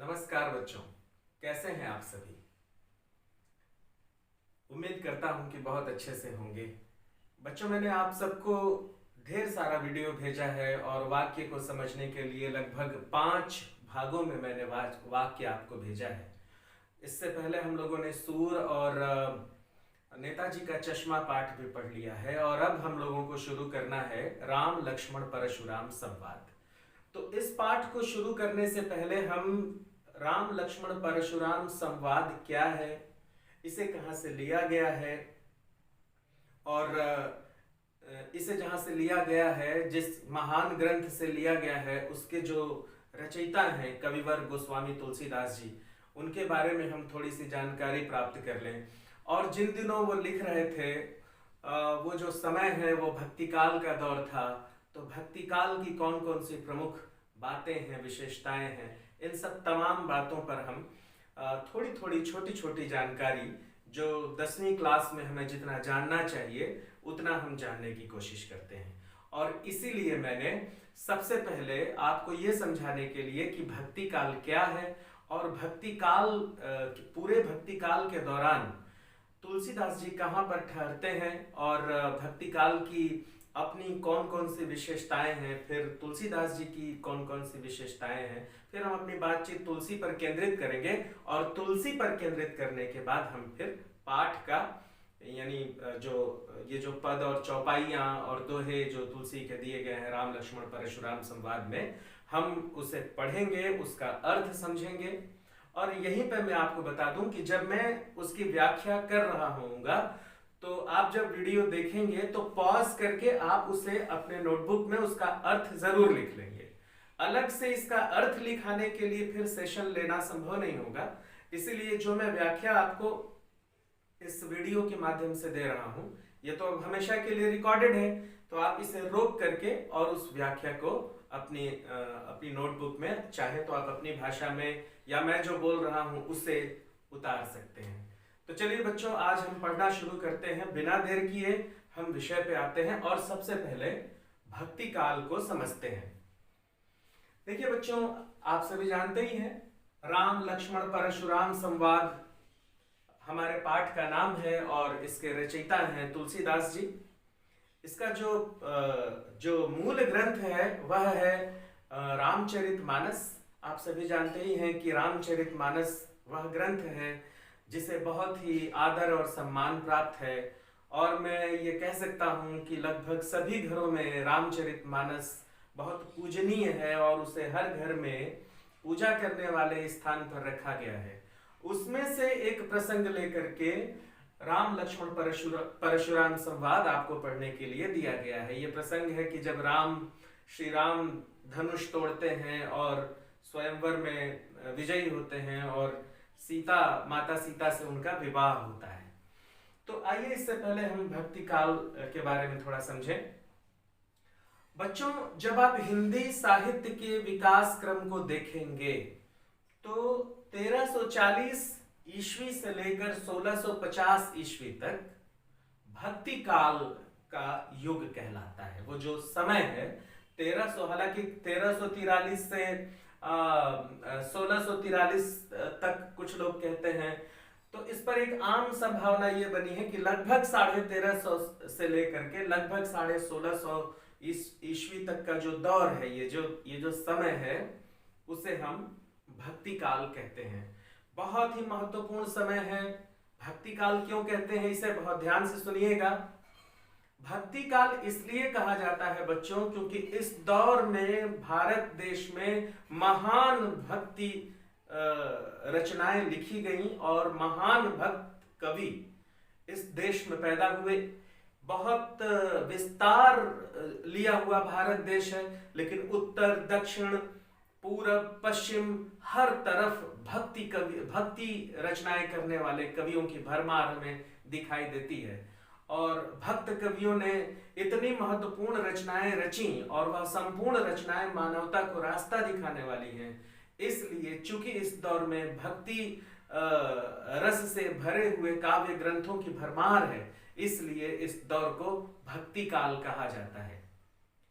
नमस्कार बच्चों, कैसे हैं आप सभी। उम्मीद करता हूं कि बहुत अच्छे से होंगे। बच्चों, मैंने आप सबको ढेर सारा वीडियो भेजा है और वाक्य को समझने के लिए लगभग 5 भागों में मैंने वाक्य आपको भेजा है। इससे पहले हम लोगों ने सूर और नेताजी का चश्मा पाठ भी पढ़ लिया है और अब हम लोगों को शुरू करना है राम लक्ष्मण परशुराम संवाद। तो इस पाठ को शुरू करने से पहले हम राम लक्ष्मण परशुराम संवाद क्या है, इसे कहाँ से लिया गया है और इसे जहाँ से लिया गया है, जिस महान ग्रंथ से लिया गया है, उसके जो रचयिता हैं कविवर गोस्वामी तुलसीदास जी, उनके बारे में हम थोड़ी सी जानकारी प्राप्त कर लें। और जिन दिनों वो लिख रहे थे वो जो समय है वो भक्ति काल का दौर था, तो भक्ति काल की कौन कौन सी प्रमुख बातें हैं, विशेषताएं हैं, इन सब तमाम बातों पर हम थोड़ी थोड़ी छोटी छोटी जानकारी जो 10वीं क्लास में हमें जितना जानना चाहिए उतना हम जानने की कोशिश करते हैं। और इसीलिए मैंने सबसे पहले आपको ये समझाने के लिए कि भक्ति काल क्या है और भक्ति काल पूरे भक्ति काल के दौरान तुलसीदास जी कहाँ पर ठहरते हैं और भक्ति काल की अपनी कौन कौन सी विशेषताएं हैं, फिर तुलसीदास जी की कौन कौन सी विशेषताएं हैं, फिर हम अपनी बातचीत तुलसी पर केंद्रित करेंगे और तुलसी पर केंद्रित करने के बाद हम फिर पाठ का यानी जो पद और चौपाइयाँ और दोहे जो तुलसी के दिए गए हैं राम लक्ष्मण परशुराम संवाद में, हम उसे पढ़ेंगे, उसका अर्थ समझेंगे। और यहीं पे मैं आपको बता दूं कि जब मैं उसकी व्याख्या कर रहा होऊंगा तो आप जब वीडियो देखेंगे तो पॉज करके आप उसे अपने नोटबुक में उसका अर्थ जरूर लिख लेंगे। अलग से इसका अर्थ लिखाने के लिए फिर सेशन लेना संभव नहीं होगा, इसीलिए जो मैं व्याख्या आपको इस वीडियो के माध्यम से दे रहा हूं, ये तो हमेशा के लिए रिकॉर्डेड है, तो आप इसे रोक करके और उस व्याख्या को अपनी नोटबुक में, चाहे तो आप अपनी भाषा में या मैं जो बोल रहा हूं उसे उतार सकते हैं। तो चलिए बच्चों, आज हम पढ़ना शुरू करते हैं। बिना देर किए हम विषय पे आते हैं और सबसे पहले भक्ति काल को समझते हैं। देखिए बच्चों, आप सभी जानते ही हैं राम लक्ष्मण परशुराम संवाद हमारे पाठ का नाम है और इसके रचयिता हैं तुलसीदास जी। इसका जो मूल ग्रंथ है वह है रामचरितमानस। आप सभी जानते ही हैं कि रामचरितमानस वह ग्रंथ है जिसे बहुत ही आदर और सम्मान प्राप्त है, और मैं ये कह सकता हूँ कि लगभग सभी घरों में रामचरितमानस बहुत पूजनीय है और उसे हर घर में पूजा करने वाले स्थान पर रखा गया है। उसमें से एक प्रसंग लेकर के राम लक्ष्मण परशुराम संवाद आपको पढ़ने के लिए दिया गया है। ये प्रसंग है कि जब श्री राम धनुष तोड़ते हैं और स्वयंवर में विजयी होते हैं और माता सीता से उनका विवाह होता है। तो आइए इससे पहले हम भक्ति काल के बारे में थोड़ा समझें। बच्चों, जब आप हिंदी साहित्य के विकास क्रम को देखेंगे तो 1340 ईस्वी से लेकर 1650 ईस्वी तक भक्ति काल का युग कहलाता है। वो जो समय है 1300, हालांकि 1343 से 1643 तक कुछ लोग कहते हैं, तो इस पर एक आम संभावना ये बनी है कि लगभग 1350 से लेकर के लगभग 1650 ईस्वी तक का जो दौर है, ये जो समय है, उसे हम भक्ति काल कहते हैं। बहुत ही महत्वपूर्ण समय है। भक्ति काल क्यों कहते हैं इसे बहुत ध्यान से सुनिएगा। भक्ति काल इसलिए कहा जाता है बच्चों क्योंकि इस दौर में भारत देश में महान भक्ति रचनाएं लिखी गईं और महान भक्त कवि इस देश में पैदा हुए। बहुत विस्तार लिया हुआ भारत देश है, लेकिन उत्तर, दक्षिण, पूरब, पश्चिम हर तरफ भक्ति रचनाएं करने वाले कवियों की भरमार हमें दिखाई देती है। और भक्त कवियों ने इतनी महत्वपूर्ण रचनाएं रची और वह संपूर्ण रचनाएं मानवता को रास्ता दिखाने वाली हैं। इसलिए चूंकि इस दौर में भक्ति रस से भरे हुए काव्य ग्रंथों की भरमार है, इसलिए इस दौर को भक्ति काल कहा जाता है।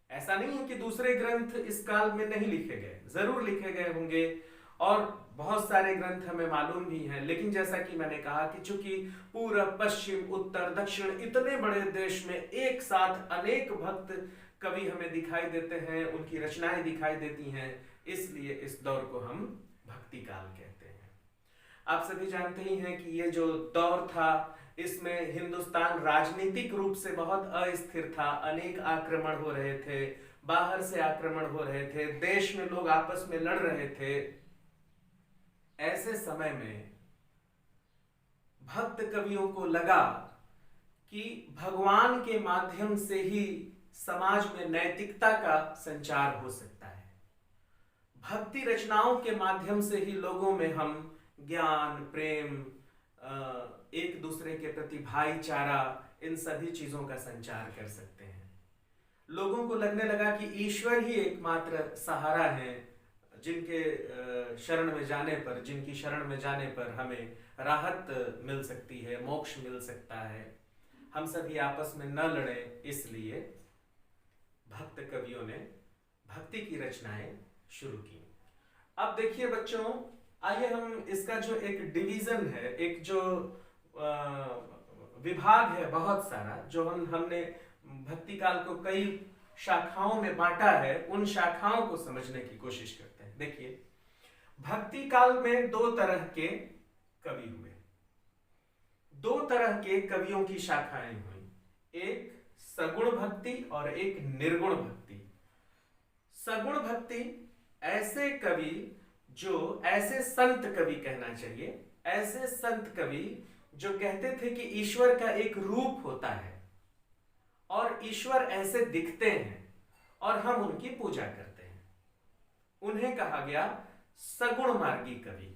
ऐसा नहीं है कि दूसरे ग्रंथ इस काल में नहीं लिखे गए, जरूर लिखे गए होंगे और बहुत सारे ग्रंथ हमें मालूम भी हैं, लेकिन जैसा कि मैंने कहा कि चूंकि पूरब पश्चिम उत्तर दक्षिण इतने बड़े देश में एक साथ अनेक भक्त कवि हमें दिखाई देते हैं, उनकी रचनाएं दिखाई देती हैं, इसलिए इस दौर को हम भक्ति काल कहते हैं। आप सभी जानते ही हैं कि ये जो दौर था, इसमें हिंदुस्तान राजनीतिक रूप से बहुत अस्थिर था, अनेक आक्रमण हो रहे थे, बाहर से आक्रमण हो रहे थे, देश में लोग आपस में लड़ रहे थे। ऐसे समय में भक्त कवियों को लगा कि भगवान के माध्यम से ही समाज में नैतिकता का संचार हो सकता है। भक्ति रचनाओं के माध्यम से ही लोगों में हम ज्ञान, प्रेम, एक दूसरे के प्रति भाईचारा, इन सभी चीजों का संचार कर सकते हैं। लोगों को लगने लगा कि ईश्वर ही एकमात्र सहारा है, जिनके शरण में जाने पर, जिनकी शरण में जाने पर हमें राहत मिल सकती है, मोक्ष मिल सकता है, हम सभी आपस में न लड़ें, इसलिए भक्त कवियों ने भक्ति की रचनाएं शुरू की। अब देखिए बच्चों, आइए हम इसका जो एक डिवीजन है, एक जो विभाग है बहुत सारा, जो हमने भक्ति काल को कई शाखाओं में बांटा है, उन शाखाओं को समझने की कोशिश करते हैं। देखिए, भक्ति काल में दो तरह के कवि हुए, दो तरह के कवियों की शाखाएं हुई, एक सगुण भक्ति और एक निर्गुण भक्ति। सगुण भक्ति ऐसे कवि जो, ऐसे संत कवि कहना चाहिए, ऐसे संत कवि जो कहते थे कि ईश्वर का एक रूप होता है और ईश्वर ऐसे दिखते हैं और हम उनकी पूजा करते हैं, उन्हें कहा गया सगुण मार्गी कवि।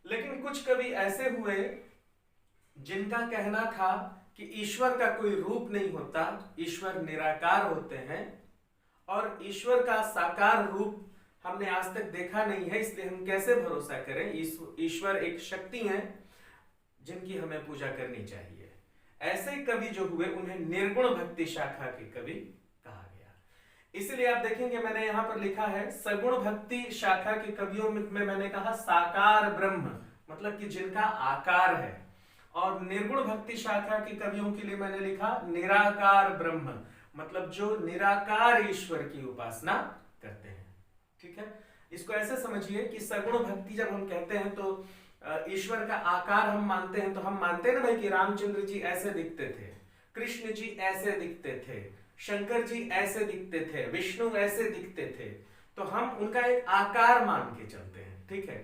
लेकिन कुछ कवि ऐसे हुए जिनका कहना था कि ईश्वर का कोई रूप नहीं होता, ईश्वर निराकार होते हैं और ईश्वर का साकार रूप हमने आज तक देखा नहीं है, इसलिए हम कैसे भरोसा करें, ईश्वर एक शक्ति है जिनकी हमें पूजा करनी चाहिए। ऐसे कवि जो हुए उन्हें निर्गुण भक्ति शाखा के कवि कहा गया। इसलिए आप देखेंगे मैंने यहां पर लिखा है सगुण भक्ति शाखा के कवियों में मैंने कहा साकार ब्रह्म, मतलब कि जिनका आकार है, और निर्गुण भक्ति शाखा के कवियों के लिए मैंने लिखा निराकार ब्रह्म, मतलब जो निराकार ईश्वर की उपासना करते हैं। ठीक है, इसको ऐसे समझिए कि सगुण भक्ति जब हम कहते हैं तो ईश्वर का आकार हम मानते हैं, तो हम मानते हैं ना भाई कि रामचंद्र जी ऐसे दिखते थे, कृष्ण जी ऐसे दिखते थे, शंकर जी ऐसे दिखते थे, विष्णु ऐसे दिखते थे, तो हम उनका एक आकार मान के चलते हैं। ठीक है,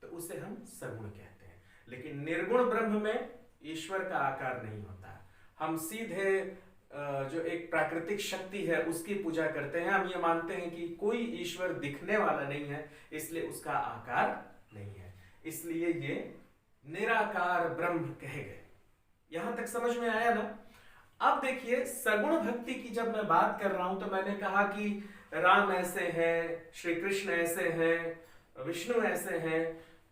तो उसे हम सगुण कहते हैं। लेकिन निर्गुण ब्रह्म में ईश्वर का आकार नहीं होता, हम सीधे जो एक प्राकृतिक शक्ति है उसकी पूजा करते हैं। हम ये मानते हैं कि कोई ईश्वर दिखने वाला नहीं है, इसलिए उसका आकार नहीं है, इसलिए ये निराकार ब्रह्म कहे गए। यहां तक समझ में आया ना? अब देखिए, सगुण भक्ति की जब मैं बात कर रहा हूं तो मैंने कहा कि राम ऐसे हैं, श्री कृष्ण ऐसे हैं, विष्णु ऐसे हैं,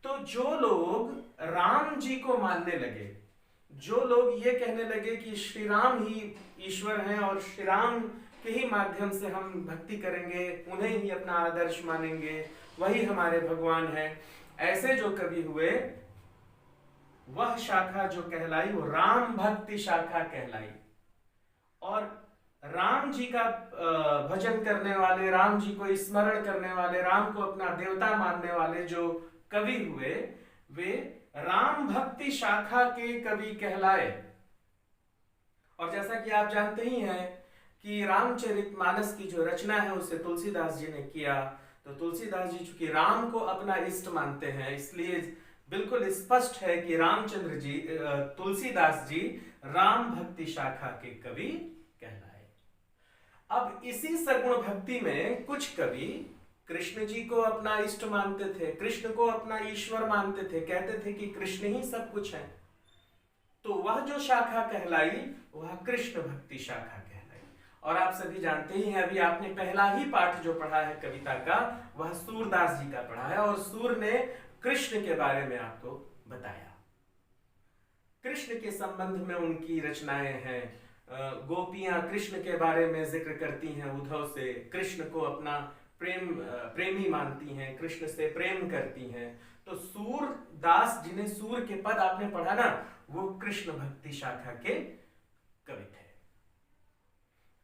तो जो लोग राम जी को मानने लगे, जो लोग ये कहने लगे कि श्री राम ही ईश्वर हैं और श्री राम के ही माध्यम से हम भक्ति करेंगे, उन्हें ही अपना आदर्श मानेंगे, वही हमारे भगवान हैं, ऐसे जो कवि हुए, वह शाखा जो कहलाई वो राम भक्ति शाखा कहलाई। और राम जी का भजन करने वाले, राम जी को स्मरण करने वाले, राम को अपना देवता मानने वाले जो कवि हुए, वे राम भक्ति शाखा के कवि कहलाए। और जैसा कि आप जानते ही हैं कि रामचरितमानस की जो रचना है उसे तुलसीदास जी ने किया, तो तुलसीदास जी चूंकि राम को अपना इष्ट मानते हैं, इसलिए बिल्कुल स्पष्ट है कि रामचंद्र जी, तुलसीदास जी राम भक्ति शाखा के कवि कहलाए। अब इसी सगुण भक्ति में कुछ कवि कृष्ण जी को अपना इष्ट मानते थे, कृष्ण को अपना ईश्वर मानते थे, कहते थे कि कृष्ण ही सब कुछ है, तो वह जो शाखा कहलाई वह कृष्ण भक्ति शाखा कहलाई। और आप सभी जानते ही हैं, अभी आपने पहला ही पाठ जो पढ़ा है कविता का, वह सूरदास जी का पढ़ा है, और सूर ने कृष्ण के बारे में आपको बताया। कृष्ण के संबंध में उनकी रचनाएं हैं। गोपियां कृष्ण के बारे में जिक्र करती हैं उद्धव से, कृष्ण को अपना प्रेमी मानती हैं, कृष्ण से प्रेम करती हैं। तो सूरदास, जिन्हें सूर के पद आपने पढ़ा ना, वो कृष्ण भक्ति शाखा के कवि थे।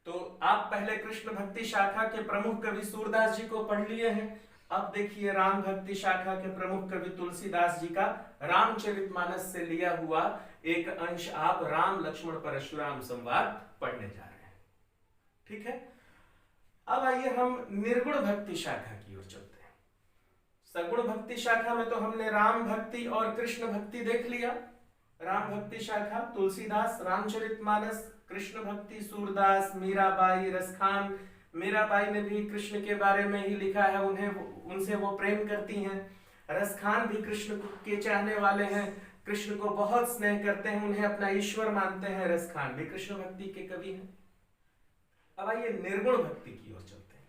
तो आप पहले कृष्ण भक्ति शाखा के प्रमुख कवि सूरदास जी को पढ़ लिए हैं। अब देखिए राम भक्ति शाखा के प्रमुख कवि तुलसीदास जी का रामचरितमानस से लिया हुआ एक अंश आप राम लक्ष्मण परशुराम संवाद पढ़ने जा रहे हैं। ठीक है, अब आइए हम निर्गुण भक्ति शाखा की ओर चलते हैं। सगुण भक्ति शाखा में तो हमने राम भक्ति और कृष्ण भक्ति देख लिया। राम भक्ति शाखा तुलसीदास, रामचरितमानस, कृष्ण भक्ति सूरदास, मीराबाई, रसखान। मीराबाई ने भी कृष्ण के बारे में ही लिखा है, उनसे वो प्रेम करती हैं। रसखान भी कृष्ण के चाहने वाले हैं, कृष्ण को बहुत स्नेह करते हैं, उन्हें अपना ईश्वर मानते हैं। रसखान भी कृष्ण भक्ति के कवि हैं। अब आइए निर्गुण भक्ति की ओर चलते हैं।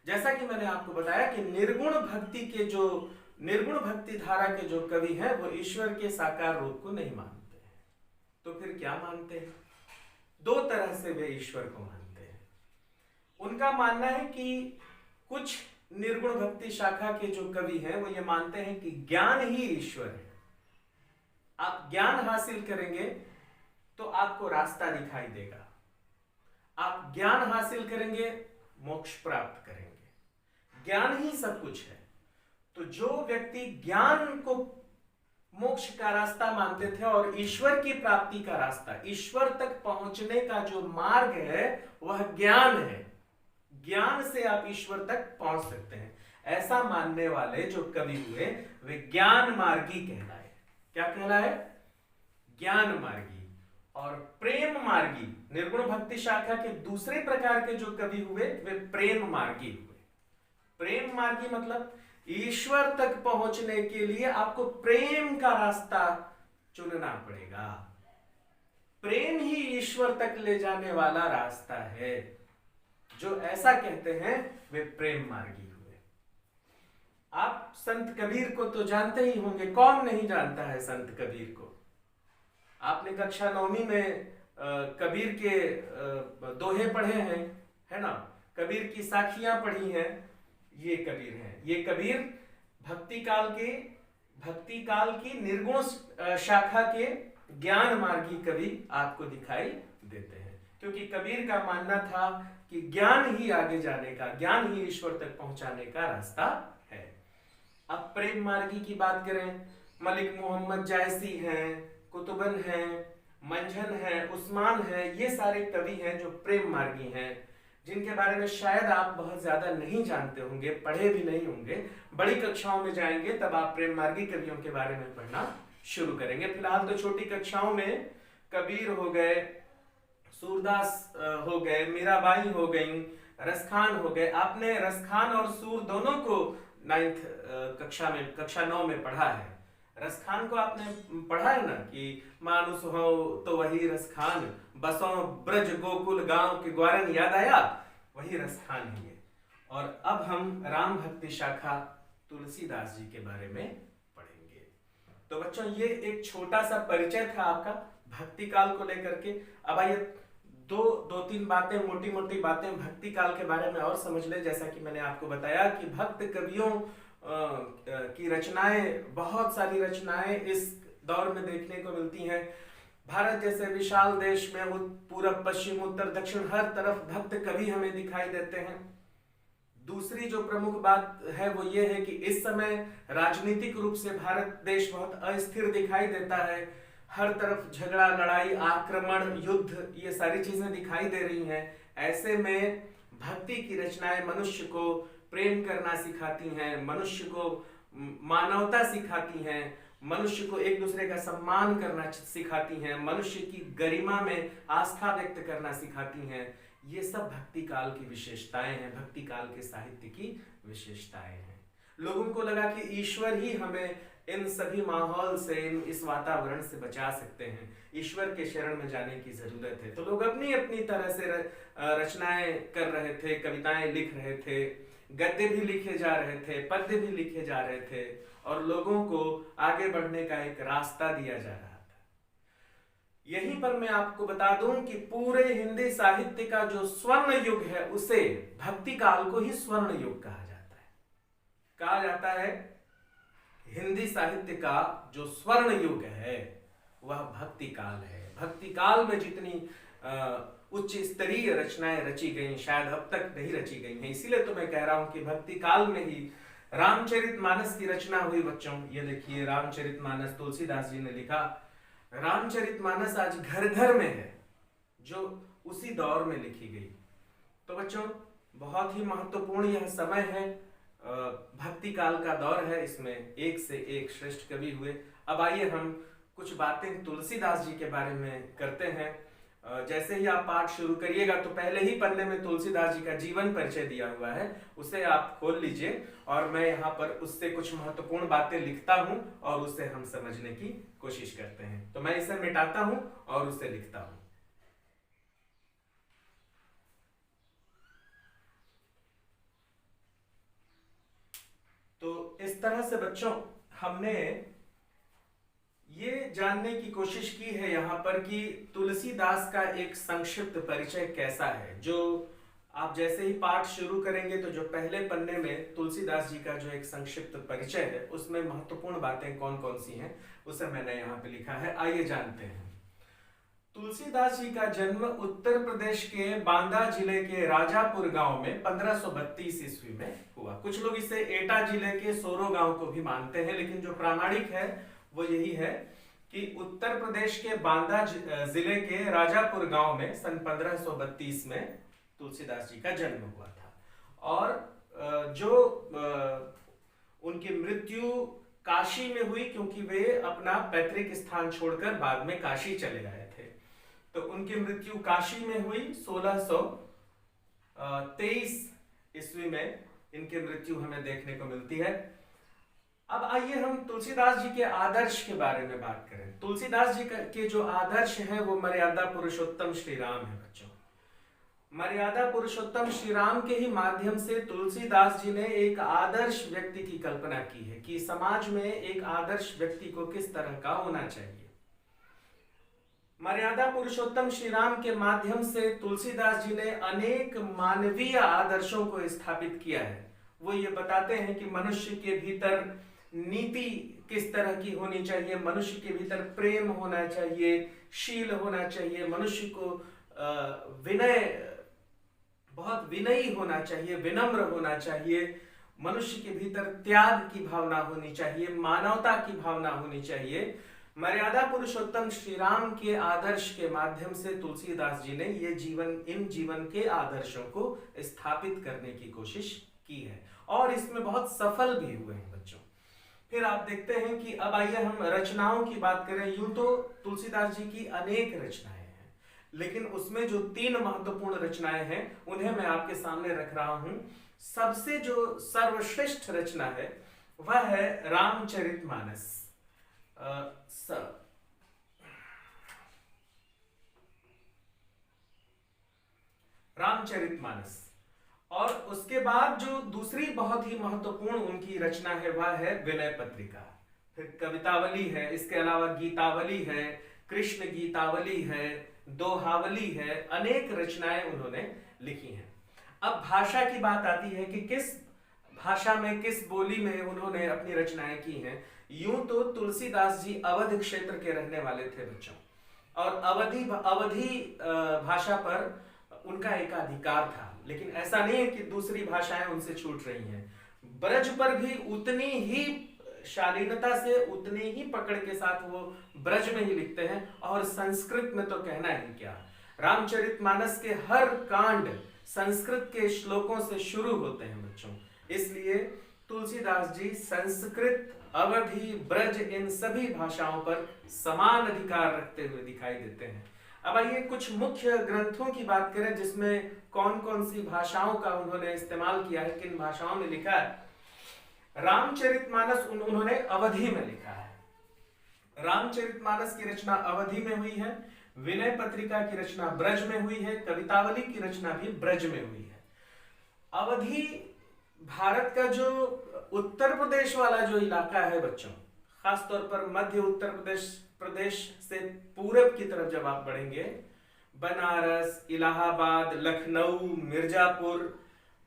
जैसा कि मैंने आपको बताया कि निर्गुण भक्ति धारा के जो कवि हैं वो ईश्वर के साकार रूप को नहीं मानते हैं। तो फिर क्या मानते हैं? दो तरह से वे ईश्वर को मानते हैं। उनका मानना है कि कुछ निर्गुण भक्ति शाखा के जो कवि हैं वो ये मानते हैं कि ज्ञान ही ईश्वर है। आप ज्ञान हासिल करेंगे तो आपको रास्ता दिखाई देगा, आप ज्ञान हासिल करेंगे मोक्ष प्राप्त करेंगे, ज्ञान ही सब कुछ है। तो जो व्यक्ति ज्ञान को मोक्ष का रास्ता मानते थे और ईश्वर की प्राप्ति का रास्ता, ईश्वर तक पहुंचने का जो मार्ग है वह ज्ञान है, ज्ञान से आप ईश्वर तक पहुंच सकते हैं, ऐसा मानने वाले जो कवि हुए वे ज्ञान मार्गी कहलाए। क्या कहलाए? ज्ञान मार्गी। और प्रेम मार्गी, निर्गुण भक्ति शाखा के दूसरे प्रकार के जो कवि हुए वे प्रेम मार्गी हुए। प्रेम मार्गी मतलब ईश्वर तक पहुंचने के लिए आपको प्रेम का रास्ता चुनना पड़ेगा। प्रेम ही ईश्वर तक ले जाने वाला रास्ता है। जो ऐसा कहते हैं वे प्रेम मार्गी हुए। आप संत कबीर को तो जानते ही होंगे, कौन नहीं जानता है संत कबीर को। आपने कक्षा 9वीं में कबीर के दोहे पढ़े हैं, है ना, कबीर की साखियां पढ़ी हैं। ये कबीर हैं, ये कबीर भक्ति काल की निर्गुण शाखा के ज्ञान मार्गी कवि आपको दिखाई देते हैं। क्योंकि कबीर का मानना था कि ज्ञान ही आगे जाने का, ज्ञान ही ईश्वर तक पहुंचाने का रास्ता है। अब प्रेम मार्गी की बात करें, मलिक मोहम्मद जायसी हैं, कुतुबन हैं, मंझन हैं, उस्मान हैं, ये सारे कवि हैं जो प्रेम मार्गी हैं, जिनके बारे में शायद आप बहुत ज्यादा नहीं जानते होंगे, पढ़े भी नहीं होंगे। बड़ी कक्षाओं में जाएंगे तब आप प्रेम मार्गी कवियों के बारे में पढ़ना शुरू करेंगे। फिलहाल तो छोटी कक्षाओं में कबीर हो गए, सूरदास हो गए, मीराबाई हो गई, रसखान हो गए। आपने रसखान और सूर दोनों को 9th कक्षा 9 में पढ़ा है। रसखान को आपने पढ़ा है ना कि मानुस हो तो वही रसखान, बसों ब्रज गोकुल गांव के ग्वारन याद आया, वही रसखान ही है। और अब हम राम भक्ति शाखा तुलसीदास जी के बारे में पढ़ेंगे। तो बच्चों ये एक छोटा सा परिचय था आपका भक्ति काल को लेकर के। अब आइए दो तीन बातें, मोटी मोटी बातें भक्ति काल के बारे में और समझ ले। जैसा कि मैंने आपको बताया कि भक्त कवियों की रचनाएं, बहुत सारी रचनाएं इस दौर में देखने को मिलती हैं। भारत जैसे विशाल देश में पूरब पश्चिम उत्तर दक्षिण हर तरफ भक्त कवि हमें दिखाई देते हैं। दूसरी जो प्रमुख बात है वो ये है कि इस समय राजनीतिक रूप से भारत देश बहुत अस्थिर दिखाई देता है। हर तरफ झगड़ा, लड़ाई, आक्रमण, युद्ध, ये सारी चीजें दिखाई दे रही हैं। ऐसे में भक्ति की रचनाएं मनुष्य को प्रेम करना सिखाती हैं, मनुष्य को मानवता सिखाती हैं, मनुष्य को एक दूसरे का सम्मान करना सिखाती हैं, मनुष्य की गरिमा में आस्था व्यक्त करना सिखाती हैं। ये सब भक्ति काल की विशेषताएं हैं, भक्ति काल के साहित्य की विशेषताएं हैं। लोगों को लगा कि ईश्वर ही हमें इन सभी माहौल से, इस वातावरण से बचा सकते हैं, ईश्वर के शरण में जाने की जरूरत है। तो लोग अपनी अपनी तरह से रचनाएं कर रहे थे, कविताएं लिख रहे थे, गद्य भी लिखे जा रहे थे, पद्य भी लिखे जा रहे थे और लोगों को आगे बढ़ने का एक रास्ता दिया जा रहा था। यहीं पर मैं आपको बता दूं कि पूरे हिंदी साहित्य का जो स्वर्ण युग है उसे भक्ति काल को ही स्वर्ण युग कहा जाता है। कहा जाता है हिंदी साहित्य का जो स्वर्ण युग है वह भक्ति काल है। भक्ति काल में जितनी उच्च स्तरीय रचनाएं रची गई शायद अब तक नहीं रची गई हैं। इसीलिए तो मैं कह रहा हूं कि भक्ति काल में ही रामचरितमानस की रचना हुई। बच्चों ये देखिए, रामचरितमानस तुलसीदास जी ने लिखा। रामचरितमानस आज घर घर में है, जो उसी दौर में लिखी गई। तो बच्चों बहुत ही महत्वपूर्ण यह समय है, भक्ति काल का दौर है। इसमें एक से एक श्रेष्ठ कवि हुए। अब आइए हम कुछ बातें तुलसीदास जी के बारे में करते हैं। जैसे ही आप पाठ शुरू करिएगा तो पहले ही पन्ने में तुलसीदास जी का जीवन परिचय दिया हुआ है, उसे आप खोल लीजिए और मैं यहाँ पर उससे कुछ महत्वपूर्ण बातें लिखता हूँ और उसे हम समझने की कोशिश करते हैं। तो मैं इसे मिटाता हूँ और उसे लिखता हूँ। तो इस तरह से बच्चों हमने ये जानने की कोशिश की है यहाँ पर कि तुलसीदास का एक संक्षिप्त परिचय कैसा है। जो आप जैसे ही पाठ शुरू करेंगे तो जो पहले पन्ने में तुलसीदास जी का जो एक संक्षिप्त परिचय है उसमें महत्वपूर्ण बातें कौन कौन सी हैं उसे मैंने यहाँ पे लिखा है। आइए जानते हैं। तुलसीदास जी का जन्म उत्तर प्रदेश के बांदा जिले के राजापुर गांव में 1532 ईस्वी में हुआ। कुछ लोग इसे एटा जिले के सोरो गांव को भी मानते हैं, लेकिन जो प्रामाणिक है वो यही है कि उत्तर प्रदेश के बांदा जिले के राजापुर गांव में सन 1532 में तुलसीदास जी का जन्म हुआ था। और जो उनकी मृत्यु काशी में हुई, क्योंकि वे अपना पैतृक स्थान छोड़कर बाद में काशी चले आए थे। तो उनकी मृत्यु काशी में हुई 1623 ईस्वी में इनकी मृत्यु हमें देखने को मिलती है। अब आइए हम तुलसीदास जी के आदर्श के बारे में बात करें। तुलसीदास जी के जो आदर्श हैं वो मर्यादा पुरुषोत्तम श्री राम है। बच्चों मर्यादा पुरुषोत्तम श्री राम के ही माध्यम से तुलसीदास जी ने एक आदर्श व्यक्ति की कल्पना की है कि समाज में एक आदर्श व्यक्ति को किस तरह का होना चाहिए। मर्यादा पुरुषोत्तम श्री राम के माध्यम से तुलसीदास जी ने अनेक मानवीय आदर्शों को स्थापित किया है। वो ये बताते हैं कि मनुष्य के भीतर नीति किस तरह की होनी चाहिए, मनुष्य के भीतर प्रेम होना चाहिए, शील होना चाहिए, मनुष्य को बहुत विनयी होना चाहिए, विनम्र होना चाहिए, मनुष्य के भीतर त्याग की भावना होनी चाहिए, मानवता की भावना होनी चाहिए। मर्यादा पुरुषोत्तम श्री राम के आदर्श के माध्यम से तुलसीदास जी ने इन जीवन के आदर्शों को स्थापित करने की कोशिश की है और इसमें बहुत सफल भी हुए हैं। बच्चों फिर आप देखते हैं कि अब आइए हम रचनाओं की बात करें। यूं तो तुलसीदास जी की अनेक रचनाएं हैं, लेकिन उसमें जो 3 महत्वपूर्ण रचनाएं हैं उन्हें मैं आपके सामने रख रहा हूं। सबसे जो सर्वश्रेष्ठ रचना है वह है रामचरितमानस। रामचरितमानस। और उसके बाद जो दूसरी बहुत ही महत्वपूर्ण उनकी रचना है वह है विनय पत्रिका। फिर कवितावली है, इसके अलावा गीतावली है, कृष्ण गीतावली है, दोहावली है, अनेक रचनाएं उन्होंने लिखी हैं। अब भाषा की बात आती है कि किस भाषा में, किस बोली में उन्होंने अपनी रचनाएं की हैं। यूं तो तुलसीदास जी अवध क्षेत्र के रहने वाले थे बच्चों, और अवधी भाषा पर उनका एक अधिकार था, लेकिन ऐसा नहीं है कि दूसरी भाषाएं उनसे छूट रही हैं। ब्रज पर भी उतनी ही शालीनता से, उतनी ही पकड़ के साथ वो ब्रज में ही लिखते हैं, और संस्कृत में तो कहना ही क्या। रामचरितमानस के हर कांड संस्कृत के श्लोकों से शुरू होते हैं बच्चों। इसलिए तुलसीदास जी संस्कृत, अवधी, ब्रज इन सभी भाषाओं पर समान अधिकार रखते हुए दिखाई देते हैं। अब आइए कुछ मुख्य ग्रंथों की बात करें जिसमें कौन कौन सी भाषाओं का उन्होंने इस्तेमाल किया है, किन भाषाओं में लिखा है। रामचरितमानस उन्होंने अवधी में लिखा है। रामचरितमानस की रचना अवधी में हुई है, विनय पत्रिका की रचना ब्रज में हुई है, कवितावली की रचना भी ब्रज में हुई है। अवधी भारत का जो उत्तर प्रदेश वाला जो इलाका है बच्चों, खासतौर पर मध्य उत्तर प्रदेश प्रदेश से पूरब की तरफ जब आप बढ़ेंगे, बनारस, इलाहाबाद, लखनऊ, मिर्जापुर,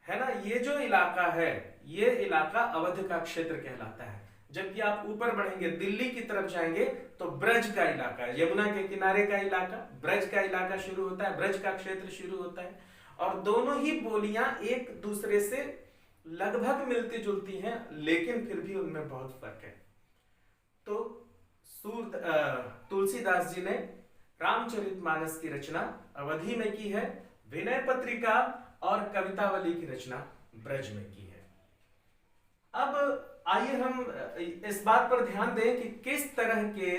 है ना, ये जो इलाका है, ये इलाका अवध का क्षेत्र कहलाता है। जबकि आप ऊपर बढ़ेंगे, दिल्ली की तरफ जाएंगे, तो ब्रज का इलाका है, यमुना के किनारे का इलाका, ब्रज का इलाका शुरू होता है, ब्रज का क्षेत्र शुरू होता है। और दोनों ही बोलियां एक दूसरे से लगभग मिलती जुलती हैं, लेकिन फिर भी उनमें बहुत फर्क है। तो तुलसीदास जी ने रामचरितमानस की रचना अवधी में की है, विनय पत्रिका और कवितावली की रचना ब्रज में की है। अब आइए हम इस बात पर ध्यान दें कि किस तरह के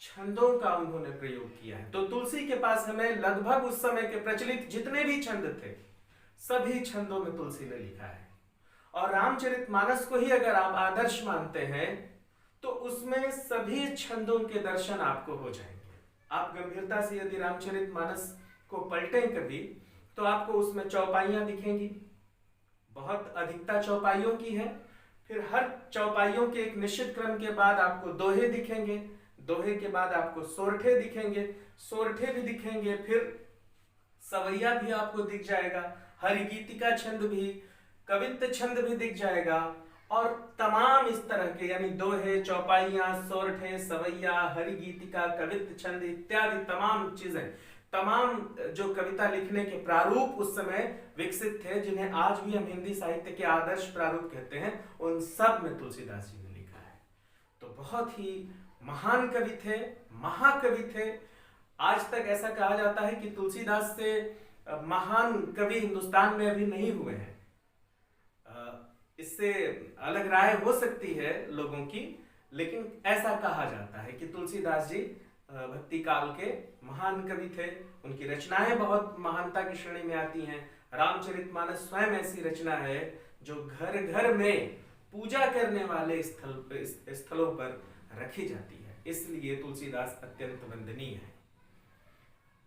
छंदों का उन्होंने प्रयोग किया है। तो तुलसी के पास हमें लगभग उस समय के प्रचलित जितने भी छंद थे, सभी छंदों में तुलसी ने लिखा है। और रामचरितमानस को ही अगर आप आदर्श मानते हैं, तो उसमें सभी छंदों के दर्शन आपको हो जाएंगे। आप गंभीरता से यदि रामचरितमानस को पलटें कभी, तो आपको उसमें चौपाइयां दिखेंगी, बहुत अधिकता चौपाइयों की है। फिर हर चौपाइयों के एक निश्चित क्रम के बाद आपको दोहे दिखेंगे, दोहे के बाद आपको सोरठे दिखेंगे, सोरठे भी दिखेंगे, फिर सवैया भी आपको दिख जाएगा, हरिगीतिका छंद भी, कवित्त छंद भी दिख जाएगा। और तमाम इस तरह के, यानी दोहे, चौपाइयां, सोरठे, सवैया, हरिगीतिका, कवित्त छंद इत्यादि तमाम चीजें, तमाम जो कविता लिखने के प्रारूप उस समय विकसित थे, जिन्हें आज भी हम हिंदी साहित्य के आदर्श प्रारूप कहते हैं, उन सब में तुलसीदास जी ने लिखा है। तो बहुत ही महान कवि थे, महाकवि थे। आज तक ऐसा कहा जाता है कि तुलसीदास से महान कवि हिंदुस्तान में अभी नहीं हुए हैं। इससे अलग राय हो सकती है लोगों की, लेकिन ऐसा कहा जाता है कि तुलसीदास जी भक्ति काल के महान कवि थे। उनकी रचनाएं बहुत महानता की श्रेणी में आती हैं। रामचरितमानस स्वयं ऐसी रचना है जो घर घर में पूजा करने वाले स्थलों पर रखी जाती है, इसलिए तुलसीदास अत्यंत वंदनीय है।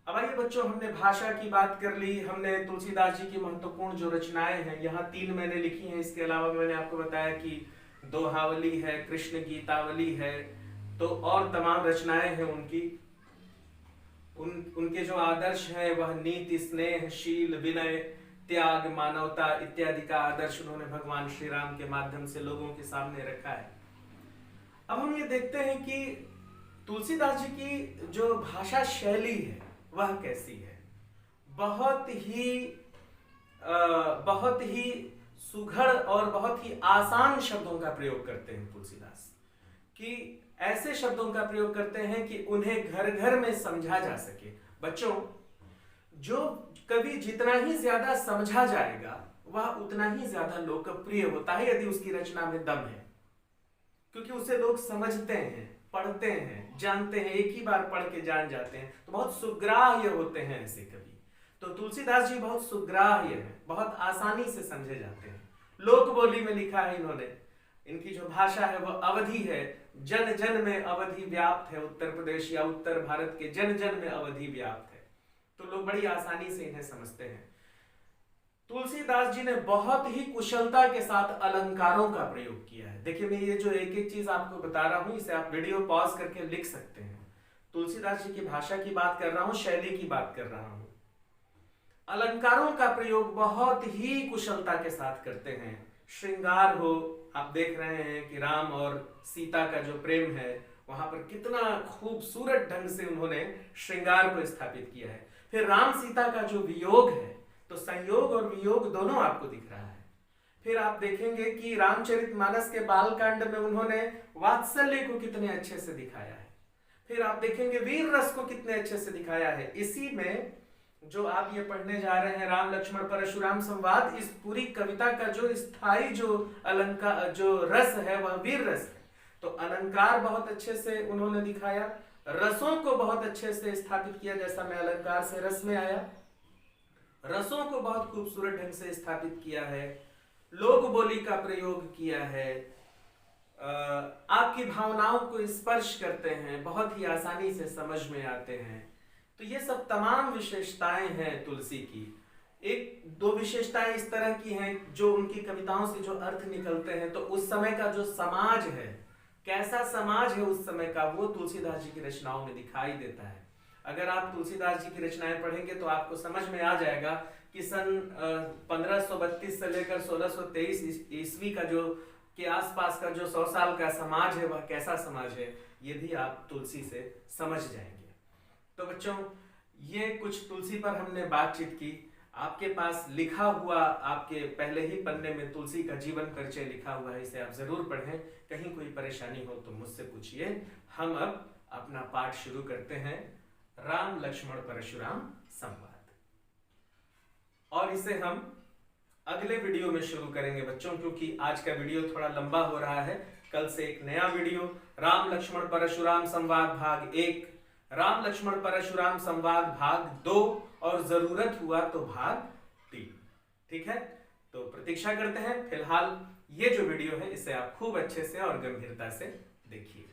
अब आइए बच्चों, हमने भाषा की बात कर ली, हमने तुलसीदास जी की महत्वपूर्ण जो रचनाएं हैं, यहाँ 3 मैंने लिखी हैं। इसके अलावा मैंने आपको बताया कि दोहावली है, कृष्ण गीतावली है, तो और तमाम रचनाएं हैं उनकी। उनके जो आदर्श हैं वह नीति, स्नेह, शील, विनय, त्याग, मानवता इत्यादि का आदर्श उन्होंने भगवान श्री राम के माध्यम से लोगों के सामने रखा है। अब हम ये देखते हैं कि तुलसीदास जी की जो भाषा शैली है वह कैसी है। बहुत ही सुघड़ और बहुत ही आसान शब्दों का प्रयोग करते हैं तुलसीदास, कि ऐसे शब्दों का प्रयोग करते हैं कि उन्हें घर घर में समझा जा सके। बच्चों, जो कवि जितना ही ज्यादा समझा जाएगा वह उतना ही ज्यादा लोकप्रिय होता है, यदि उसकी रचना में दम है, क्योंकि उसे लोग समझते हैं, पढ़ते हैं, जानते हैं, एक ही बार पढ़ के जान जाते हैं, तो बहुत सुग्राह्य होते हैं ऐसे कवि। तो तुलसीदास जी बहुत सुग्राह्य हैं, बहुत आसानी से समझे जाते हैं। लोक बोली में लिखा है इन्होंने। इनकी जो भाषा है वह अवधी है, जन जन में अवधी व्याप्त है। उत्तर प्रदेश या उत्तर भारत के जन जन में अवधी व्याप्त है, तो लोग बड़ी आसानी से इन्हें समझते हैं। तुलसीदास जी ने बहुत ही कुशलता के साथ अलंकारों का प्रयोग किया है। देखिए, मैं ये जो एक एक चीज आपको बता रहा हूं, इसे आप वीडियो पॉज करके लिख सकते हैं। तुलसीदास जी की भाषा की बात कर रहा हूं, शैली की बात कर रहा हूं। अलंकारों का प्रयोग बहुत ही कुशलता के साथ करते हैं। श्रृंगार हो, आप देख रहे हैं कि राम और सीता का जो प्रेम है, वहां पर कितना खूबसूरत ढंग से उन्होंने श्रृंगार को स्थापित किया है। फिर राम सीता का जो वियोग है, तो संयोग और वियोग दोनों आपको दिख रहा है। फिर आप देखेंगे कि रामचरितमानस के बालकांड में उन्होंने वात्सल्य को कितने अच्छे से दिखाया है। फिर आप देखेंगे वीर रस को कितने अच्छे से दिखाया है। इसी में जो आप ये पढ़ने जा रहे हैं, राम लक्ष्मण परशुराम संवाद, इस पूरी कविता का जो स्थायी जो अलंकार, जो रस है, वह वीर रस है। तो अलंकार बहुत अच्छे से उन्होंने दिखाया, रसों को बहुत अच्छे से स्थापित किया। जैसा मैं अलंकार से रस में आया, रसों को बहुत खूबसूरत ढंग से स्थापित किया है। लोक बोली का प्रयोग किया है, आपकी भावनाओं को स्पर्श करते हैं, बहुत ही आसानी से समझ में आते हैं। तो ये सब तमाम विशेषताएं हैं तुलसी की। एक दो विशेषताएं इस तरह की हैं जो उनकी कविताओं से जो अर्थ निकलते हैं, तो उस समय का जो समाज है कैसा समाज है उस समय का, वो तुलसीदास जी की रचनाओं में दिखाई देता है। अगर आप तुलसीदास जी की रचनाएं पढ़ेंगे तो आपको समझ में आ जाएगा कि सन 1532 से लेकर 1623 ईस्वी का जो के आसपास का जो 100 साल का समाज है वह कैसा समाज है, ये भी आप तुलसी से समझ जाएंगे। तो बच्चों, ये कुछ तुलसी पर हमने बातचीत की। आपके पास लिखा हुआ, आपके पहले ही पन्ने में तुलसी का जीवन परिचय लिखा हुआ है, इसे आप जरूर पढ़ें। कहीं कोई परेशानी हो तो मुझसे पूछिए। हम अब अपना पाठ शुरू करते हैं, राम लक्ष्मण परशुराम संवाद। और इसे हम अगले वीडियो में शुरू करेंगे बच्चों, क्योंकि आज का वीडियो थोड़ा लंबा हो रहा है। कल से एक नया वीडियो, राम लक्ष्मण परशुराम संवाद भाग 1, राम लक्ष्मण परशुराम संवाद भाग 2 और जरूरत हुआ तो भाग 3। ठीक है, तो प्रतीक्षा करते हैं। फिलहाल ये जो वीडियो है इसे आप खूब अच्छे से और गंभीरता से देखिए।